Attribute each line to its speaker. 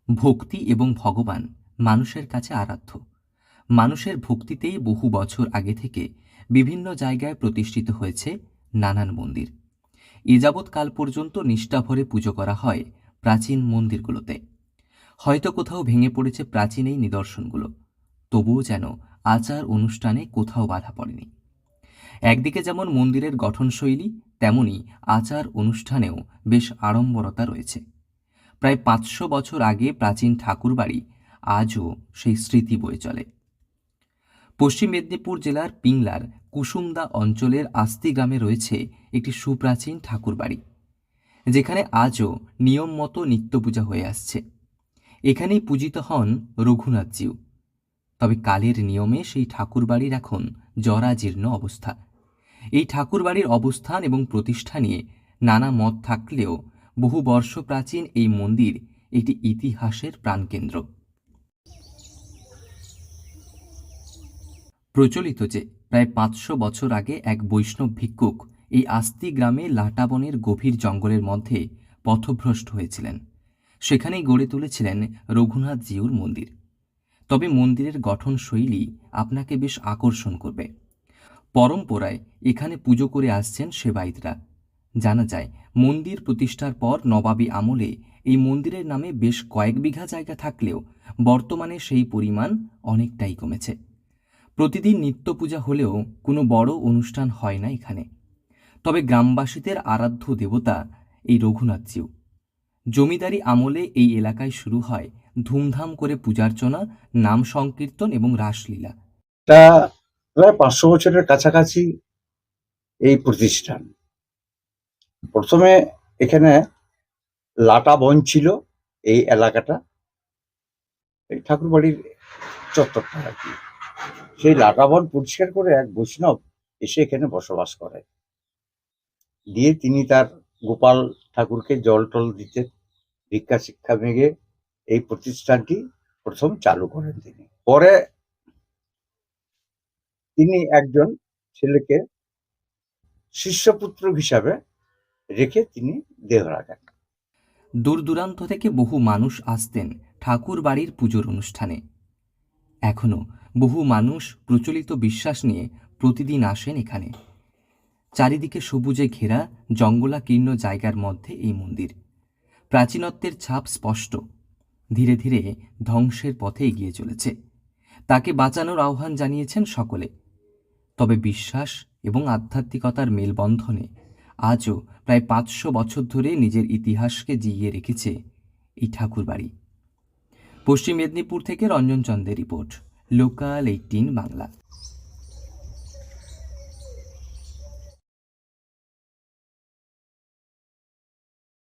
Speaker 1: ভক্তি এবং ভগবান মানুষের কাছে আরাধ্য। মানুষের ভক্তিতেই বহু বছর আগে থেকে বিভিন্ন জায়গায় প্রতিষ্ঠিত হয়েছে নানান মন্দির। এ যাবৎকাল পর্যন্ত নিষ্ঠাভরে পুজো করা হয় প্রাচীন মন্দিরগুলোতে। হয়তো কোথাও ভেঙে পড়েছে প্রাচীন এই নিদর্শনগুলো, তবুও যেন আচার অনুষ্ঠানে কোথাও বাধা পড়েনি। একদিকে যেমন মন্দিরের গঠনশৈলী, তেমনি আচার অনুষ্ঠানেও বেশ আড়ম্বরতা রয়েছে। প্রায় ৫০০ বছর আগে প্রাচীন ঠাকুরবাড়ি আজও সেই স্মৃতি বয়ে চলে। পশ্চিম মেদিনীপুর জেলার পিংলার কুসুমদা অঞ্চলের আস্তি গ্রামে রয়েছে একটি সুপ্রাচীন ঠাকুরবাড়ি, যেখানে আজও নিয়ম মতো নিত্য পূজা হয়ে আসছে। এখানেই পূজিত হন রঘুনাথজিউ। তবে কালের নিয়মে সেই ঠাকুরবাড়ির এখন জরাজীর্ণ অবস্থা। এই ঠাকুরবাড়ির অবস্থান এবং প্রতিষ্ঠা নিয়ে নানা মত থাকলেও বহু বর্ষ প্রাচীন এই মন্দির একটি ইতিহাসের প্রাণকেন্দ্র। প্রচলিত যে প্রায় ৫০০ বছর আগে এক বৈষ্ণব ভিক্ষুক এই আস্তি গ্রামে লাটাবনের গভীর জঙ্গলের মধ্যে পথভ্রষ্ট হয়েছিলেন, সেখানেই গড়ে তুলেছিলেন রঘুনাথজিউর মন্দির। তবে মন্দিরের গঠনশৈলী আপনাকে বেশ আকর্ষণ করবে। পরম্পরায় এখানে পুজো করে আসছেন সেবায়িতরা। জানা যায়, মন্দির প্রতিষ্ঠার পর নবাবী আমলে এই মন্দিরের নামে বেশ কয়েক বিঘা জায়গা থাকলেও বর্তমানে সেই পরিমাণ অনেকটাই কমেছে। প্রতিদিন নিত্য পূজা হলেও কোনো বড় অনুষ্ঠান হয় না এখানে। তবে গ্রামবাসীদের আরাধ্য দেবতা এই রঘুনাথজিউ। জমিদারি আমলে এই এলাকায় শুরু হয় ধুমধাম করে পূজার্চনা, নাম সংকীর্তন এবং রাসলীলা।
Speaker 2: তা প্রায় ৫০০ বছরের কাছাকাছি এই প্রতিষ্ঠান। প্রথমে এখানে লাটা বন ছিল এই এলাকাটা, এই ঠাকুরবাড়ির চত্বরটা আর কি। সেই লাটা বন পরিষ্কার করে এক বৈষ্ণব এসে এখানে বসবাস করে, দিয়ে তিনি তার গোপাল ঠাকুরকে জল টল দিতেন, ভিক্ষা শিক্ষা ভেঙে এই প্রতিষ্ঠানটি প্রথম চালু করেন তিনি। পরে তিনি একজন ছেলেকে শিষ্যপুত্র হিসাবে রেখে তিনি দেহ রাখেন।
Speaker 1: দূর দূরান্ত থেকে বহু মানুষ আসতেন ঠাকুর বাড়ির পুজোর অনুষ্ঠানে। এখনও বহু মানুষ প্রচলিত বিশ্বাস নিয়ে প্রতিদিন আসেন এখানে। চারিদিকে সবুজে ঘেরা জঙ্গলাকীর্ণ জায়গার মধ্যে এই মন্দির। প্রাচীনত্বের ছাপ স্পষ্ট, ধীরে ধীরে ধ্বংসের পথে এগিয়ে চলেছে। তাকে বাঁচানোর আহ্বান জানিয়েছেন সকলে। তবে বিশ্বাস এবং আধ্যাত্মিকতার মেলবন্ধনে আজও প্রায় ৫০০ বছর ধরে নিজের ইতিহাসকে জিইয়ে রেখেছে এই ঠাকুরবাড়ি। পশ্চিম মেদিনীপুর থেকে রঞ্জন চন্দ্রের রিপোর্ট, লোকাল 18 বাংলা।